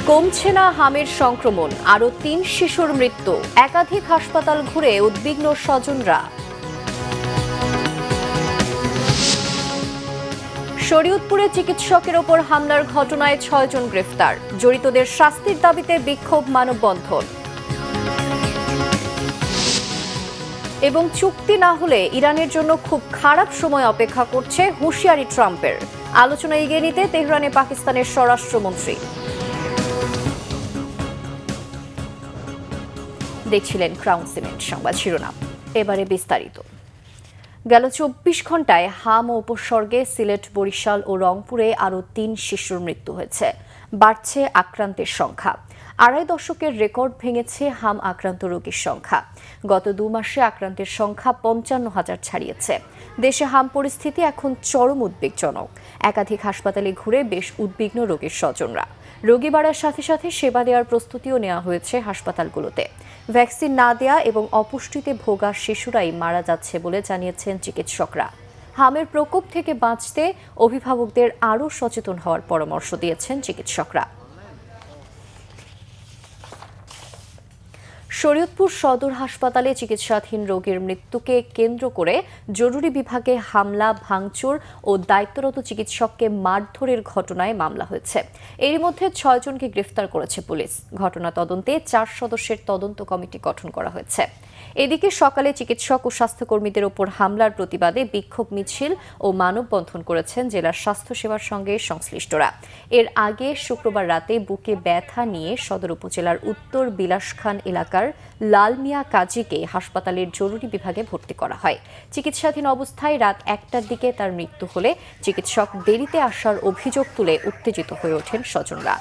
কমছে না হামের সংক্রমণ, আরও ৩ শিশুর মৃত্যু। একাধিক হাসপাতাল ঘুরে উদ্বিগ্ন স্বজনরা। শরীয়তপুরে চিকিৎসকের ওপর হামলার ঘটনায় ৬ জন গ্রেফতার। জড়িতদের শাস্তির দাবিতে বিক্ষোভ মানববন্ধন। এবং চুক্তি না হলে ইরানের জন্য খুব খারাপ সময় অপেক্ষা করছে, হুঁশিয়ারি ট্রাম্পের। আলোচনা এগিয়ে নিতে তেহরানে পাকিস্তানের স্বরাষ্ট্রমন্ত্রী। দেখছিলেন ক্রাউন সিমেন্ট সংবাদ শিরোনাম, এবারে বিস্তারিত। গেল ২৪ ঘন্টায় হাম ও উপসর্গে সিলেট, বরিশাল ও রংপুরে আরও ৩ শিশুর মৃত্যু হয়েছে। বাড়ছে আক্রান্তের সংখ্যা। আড়াই দশকের রেকর্ড ভেঙেছে হাম আক্রান্ত রোগীর সংখ্যা। গত ২ মাসে আক্রান্তের সংখ্যা ৫৫,০০০ ছাড়িয়েছে। দেশে হাম পরিস্থিতি এখন চরম উদ্বেগজনক। একাধিক হাসপাতালে ঘুরে বেশ উদ্বিগ্ন রোগীর স্বজনরা। রোগী বাড়ার সাথে সাথে সেবা দেওয়ার প্রস্তুতিও নেওয়া হয়েছে হাসপাতালগুলোতে। ভ্যাকসিন না দেয়া এবং অপুষ্টিতে ভোগা শিশুরাই মারা যাচ্ছে বলে জানিয়েছেন চিকিৎসকরা। হামের প্রকোপ থেকে বাঁচতে অভিভাবকদের আরও সচেতন হওয়ার পরামর্শ দিয়েছেন চিকিৎসকরা। শরীয়তপুর সদর হাসপাতালে চিকিৎসাধীন রোগীর মৃত্যুকে কেন্দ্র করে জরুরি বিভাগে হামলা, ভাঙচুর ও দায়িত্বরত চিকিৎসককে মারধরের ঘটনায় মামলা হয়েছে। এরই মধ্যে ৬ জনকে গ্রেফতার করেছে পুলিশ। ঘটনা তদন্তে ৪ সদস্যের তদন্ত কমিটি গঠন করা হয়েছে। এদিকে সকালে চিকিৎসক ও স্বাস্থ্যকর্মীদের ওপর হামলার প্রতিবাদে বিক্ষোভ মিছিল ও মানববন্ধন করেছেন জেলার স্বাস্থ্যসেবার সঙ্গে সংশ্লিষ্টরা। এর আগে শুক্রবার রাতে বুকে ব্যথা নিয়ে সদর উপজেলার উত্তর বিলাসখান এলাকার লাল মিয়া কাজীকে হাসপাতালের জরুরি বিভাগে ভর্তি করা হয়। চিকিৎসাধীন অবস্থায় রাত ১টার দিকে তার মৃত্যু হলে চিকিৎসক দেরিতে আসার অভিযোগ তুলে উত্তেজিত হয়ে ওঠেন স্বজনরা।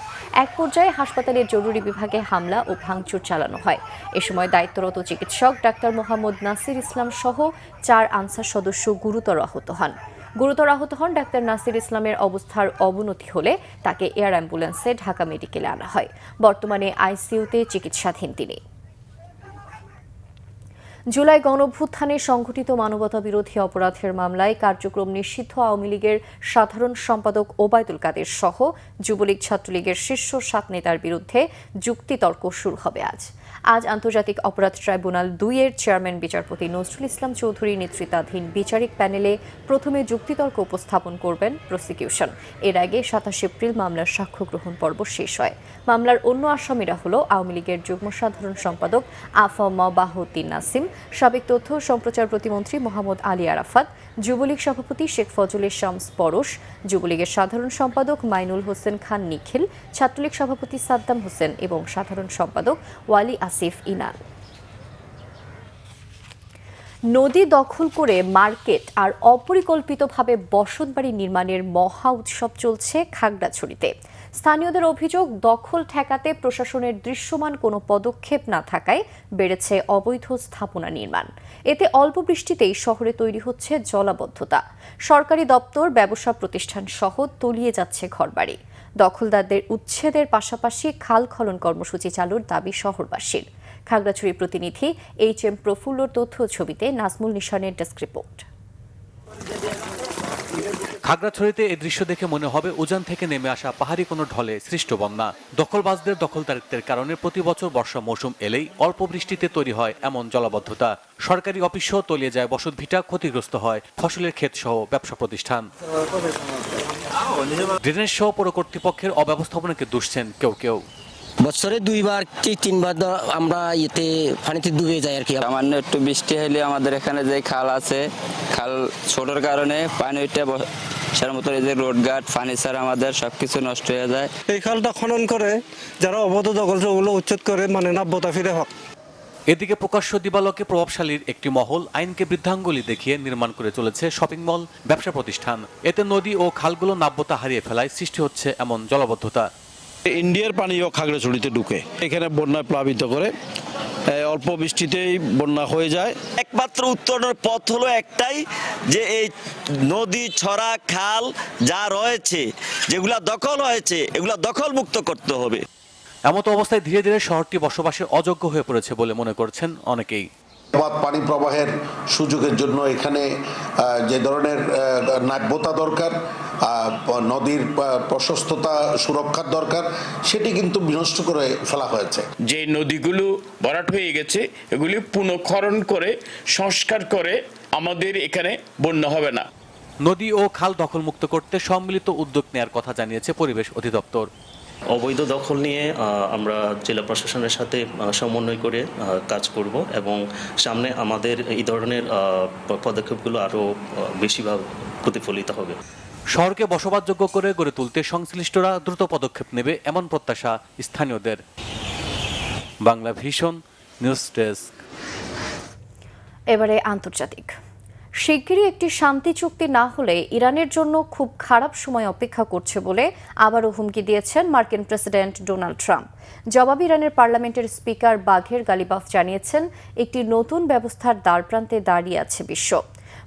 এক পর্যায়ে হাসপাতালের জরুরি বিভাগে হামলা ও ভাঙচুর চালানো হয়। এ সময় দায়িত্বরত চিকিৎসক ডাক্তার মোহাম্মদ নাসির ইসলাম সহ ৪ আনসার সদস্য গুরুতর আহত হন। ডাক্তার নাসির ইসলামের অবস্থার অবনতি হলে তাকে এয়ার অ্যাম্বুলেন্সে ঢাকা মেডিকেলে আনা হয়। বর্তমানে আইসিইউতে চিকিৎসাধীন তিনি। জুলাই গণঅভ্যুত্থানে সংঘটিত মানবতা বিরোধী অপরাধের মামলায় কার্যক্রম নিষিদ্ধ আওয়ামী লীগের সাধারণ সম্পাদক ওবায়দুল কাদের সহ যুবলীগ, ছাত্রলীগের শীর্ষ ৭ নেতার বিরুদ্ধে যুক্তিতর্ক শুরু হবে আজ আন্তর্জাতিক অপরাধ ট্রাইব্যুনাল ২ এর চেয়ারম্যান বিচারপতি নজরুল ইসলাম চৌধুরী নেতৃত্বাধীন বিচারিক প্যানেলে প্রথমে যুক্তিতর্ক উপস্থাপন করবেন প্রসিকিউশন। এর আগে ২৭ এপ্রিল মামলার সাক্ষ্য গ্রহণ পর্ব শেষ হয়। মামলার অন্য আসামিরা হল আওয়ামী লীগের যুগ্ম সাধারণ সম্পাদক আফম বাহউদ্দিন নাসিম, সাবেক তথ্য ও সম্প্রচার প্রতিমন্ত্রী মোহাম্মদ আলী আরাফাত, যুবলীগ সভাপতি শেখ ফজলে শামস পরশ, যুবলীগের সাধারণ সম্পাদক মাইনুল হোসেন খান নিখিল, ছাত্রলীগ সভাপতি সাদ্দাম হোসেন এবং সাধারণ সম্পাদক ওয়ালি আসিফ ইনাল। নদী দখল করে মার্কেট আর অপরিকল্পিতভাবে বসতবাড়ি নির্মাণের মহা উৎসব চলছে খাগড়াছড়িতে। স্থানীয়দের অভিযোগ, দখল ঠেকাতে প্রশাসনের দৃশ্যমান কোনো পদক্ষেপ না থাকায় বেড়েছে অবৈধ স্থাপনা নির্মাণ। এতে অল্প বৃষ্টিতেই শহরে তৈরি হচ্ছে জলাবদ্ধতা। সরকারি দপ্তর, ব্যবসা প্রতিষ্ঠান সহ তলিয়ে যাচ্ছে ঘরবাড়ি। দখলদারদের উচ্ছেদের পাশাপাশি খাল খনন কর্মসূচি চালুর দাবি শহরবাসীর। খাগড়াছড়ি প্রতিনিধি HM প্রফুল্লর তথ্য ছবিতে নাজমুল নিশানের ডেস্ক রিপোর্ট। খাগড়াছড়িতে এই দৃশ্য দেখে মনে হবে উজান থেকে নেমে আসা পাহাড়ি কোনো ঢলে সৃষ্ট বন্যা। দখলবাজদের দখলদারিত্বের কারণে প্রতি বছর বর্ষা মৌসুম এলেই অল্প বৃষ্টিতে তৈরি হয় এমন জলাবদ্ধতা। সরকারি অফিসও তলিয়ে যায় বসতভিটা, ক্ষতিগ্রস্ত হয় ফসলের ক্ষেত সহ ব্যবসা প্রতিষ্ঠান। ড্রেনেজ সহ পৌর কর্তৃপক্ষের অব্যবস্থাপনাকে দুষছেন কেউ। বছরে 2বার কি 3বার আমরা এতে পানিতে ডুবে যাই আর কি। সামান্য একটু বৃষ্টি হলে আমাদের এখানে যে খাল আছে, খাল ছোটোর কারণে পানি উঠে সেটার মতো এই যে রোডঘাট, ফার্নিচার আমাদের সবকিছু নষ্ট হয়ে যায়। এই খালটা খনন করে যারা অবৈধ দখল ওগুলো উচ্ছেদ করে নাব্যতা ফিরে হোক। এদিকে প্রকাশ্য দিবালোকে প্রভাবশালীর একটি মহল আইনকে বৃদ্ধাঙ্গুলি দেখিয়ে নির্মাণ করে চলেছে শপিং মল, ব্যবসা প্রতিষ্ঠান। এতে নদী ও খালগুলো নাব্যতা হারিয়ে ফেলায় সৃষ্টি হচ্ছে এমন জলাবদ্ধতা। ইন্ডিয়ার পানিও খাগড়াছড়িতে ঢুকে এখানে বন্যায় প্লাবিত করে, অল্প বৃষ্টিতেই বন্যা হয়ে যায়। একমাত্র উত্তরণের পথ হলো একটাই, যে এই নদী, ছড়া, খাল যা রয়েছে, যেগুলা দখল হয়েছে, এগুলা দখল মুক্ত করতে হবে। এমত অবস্থায় ধীরে ধীরে শহরটি বসবাসের অযোগ্য হয়ে পড়েছে বলে মনে করছেন অনেকেই। অবাধ পানি প্রবাহের সুযোগের জন্য এখানে যে ধরনের নাব্যতা দরকার, নদীর প্রশস্ততা সুরক্ষার দরকার, সেটি কিন্তু বিনষ্ট করে ফেলা হয়েছে। যে নদীগুলো ভরাট হয়ে গেছে এগুলি পুনঃখনন করে সংস্কার করে আমাদের এখানে বন্যা হবে না। নদী ও খাল দখলমুক্ত করতে সম্মিলিত উদ্যোগ নেয়ার কথা জানিয়েছে পরিবেশ অধিদপ্তর। অবৈধ দখল নিয়ে আমরা জেলা প্রশাসনের সাথে সমন্বয় করে কাজ করব এবং সামনে আমাদের এই ধরনের পদক্ষেপগুলো আরও বেশিভাবে প্রতিফলিত হবে। শহরকে বসবাসযোগ্য করে গড়ে তুলতে সংশ্লিষ্টরা দ্রুত পদক্ষেপ নেবে এমন প্রত্যাশা স্থানীয়দের। Bangla vision news desk. এবারে আন্তর্জাতিক। শিগগিরই একটি শান্তি চুক্তি না হলে ইরানের জন্য খুব খারাপ সময় অপেক্ষা করছে বলে আবারও হুমকি দিয়েছেন মার্কিন প্রেসিডেন্ট ডোনাল্ড ট্রাম্প। জবাবে ইরানের পার্লামেন্টের স্পিকার বাঘের গালিবাফ জানিয়েছেন একটি নতুন ব্যবস্থার দ্বারপ্রান্তে দাঁড়িয়ে আছে বিশ্ব।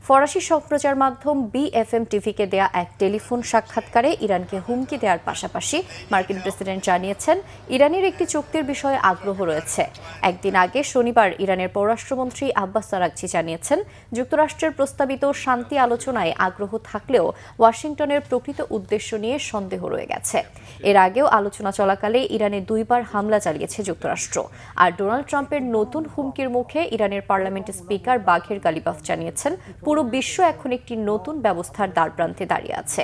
ফরাসি সম্প্রচার মাধ্যম BFM টিভিকে দেয়া এক টেলিফোন সাক্ষাৎকারে ইরানকে হুমকি দেওয়ার পাশাপাশি মার্কিন প্রেসিডেন্ট জানিয়েছেন ইরানের একটি চুক্তির বিষয়ে আগ্রহ রয়েছে। একদিন আগে শনিবার ইরানের পররাষ্ট্রমন্ত্রী আব্বাস আরাগচি জানিয়েছেন যুক্তরাষ্ট্রের প্রস্তাবিত শান্তি আলোচনায় আগ্রহ থাকলেও ওয়াশিংটনের প্রকৃত উদ্দেশ্য নিয়ে সন্দেহ রয়ে গেছে। এর আগেও আলোচনা চলাকালে ইরানে 2 বার হামলা চালিয়েছে যুক্তরাষ্ট্র। আর ডোনাল্ড ট্রাম্পের নতুন হুমকির মুখে ইরানের পার্লামেন্টের স্পিকার বাঘের গালিবাফ জানিয়েছেন পুরো বিশ্ব এখন একটি নতুন ব্যবস্থার দ্বারপ্রান্তে দাঁড়িয়ে আছে।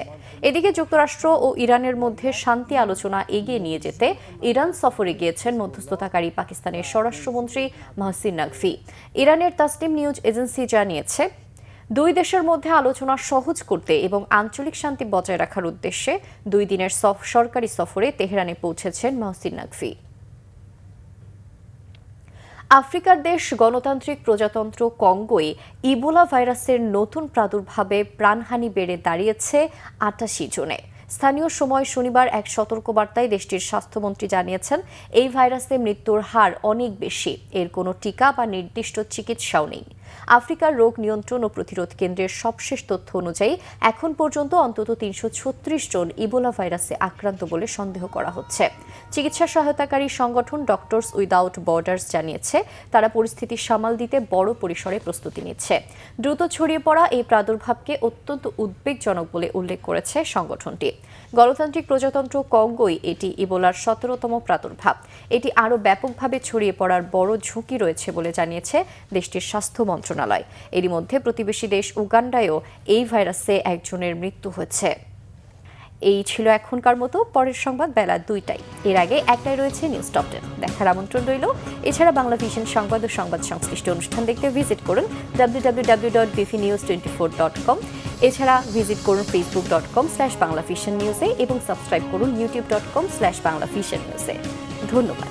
এদিকে যুক্তরাষ্ট্র ও ইরানের মধ্যে শান্তি আলোচনা এগিয়ে নিয়ে যেতে ইরান সফরে গিয়েছেন মধ্যস্থতাকারী পাকিস্তানের স্বরাষ্ট্রমন্ত্রী মহসিন নাকভি। ইরানের তাসনিম নিউজ এজেন্সি জানিয়েছে 2 দেশের মধ্যে আলোচনা সহজ করতে এবং আঞ্চলিক শান্তি বজায় রাখার উদ্দেশ্যে 2 দিনের সরকারি সফরে তেহরানে পৌঁছেছেন মহসিন নাকভি। আফ্রিকার দেশ গণতান্ত্রিক প্রজাতন্ত্র কঙ্গোয় ইবোলা ভাইরাসের নতুন প্রাদুর্ভাবে প্রাণহানি বেড়ে দাঁড়িয়েছে 88 জনে। স্থানীয় সময় শনিবার এক সতর্কবার্তায় দেশটির স্বাস্থ্যমন্ত্রী জানিয়েছেন এই ভাইরাসে মৃত্যুর হার অনেক বেশি, এর কোনো টিকা বা নির্দিষ্ট চিকিৎসাও নেই। আফ্রিকার রোগ নিয়ন্ত্রণ ও প্রতিরোধ কেন্দ্রের সবশেষ তথ্য অনুযায়ী এখন পর্যন্ত অন্তত 336 জন ইবোলা ভাইরাসে আক্রান্ত বলে সন্দেহ করা হচ্ছে। চিকিৎসা সহায়তাকারী সংগঠন ডক্টরস উইদাউট বর্ডার্স জানিয়েছে তারা পরিস্থিতি সামাল দিতে বড় পরিসরে প্রস্তুতি নিচ্ছে। দ্রুত ছড়িয়ে পড়া এই প্রাদুর্ভাবকে অত্যন্ত উদ্বেগজনক বলে উল্লেখ করেছে সংগঠনটি। গণতান্ত্রিক প্রজাতন্ত্র কঙ্গোয় এটি ইবোলার 17তম প্রাদুর্ভাব। এটি আরও ব্যাপকভাবে ছড়িয়ে পড়ার বড় ঝুঁকি রয়েছে বলে জানিয়েছে দেশটির স্বাস্থ্য মন্ত্রণালয়। এরই মধ্যে প্রতিবেশী দেশ উগান্ডায়ও এই ভাইরাসে একজনের মৃত্যু হয়েছে। এই ছিল এখনকার মতো, পরের সংবাদ বেলা 2টায়। এর আগে একটাই রয়েছে নিউজ টপ 10 দেখার আমন্ত্রণ রইল। এছাড়া বাংলা ভিশন সংবাদ ও সংবাদ সংশ্লিষ্ট অনুষ্ঠান দেখতে ভিজিট করুন www.bvnews24.com। এছাড়া ভিজিট করুন facebook.com/banglavisionnews এবং সাবস্ক্রাইব করুন youtube.com/banglavisionnews। ধন্যবাদ।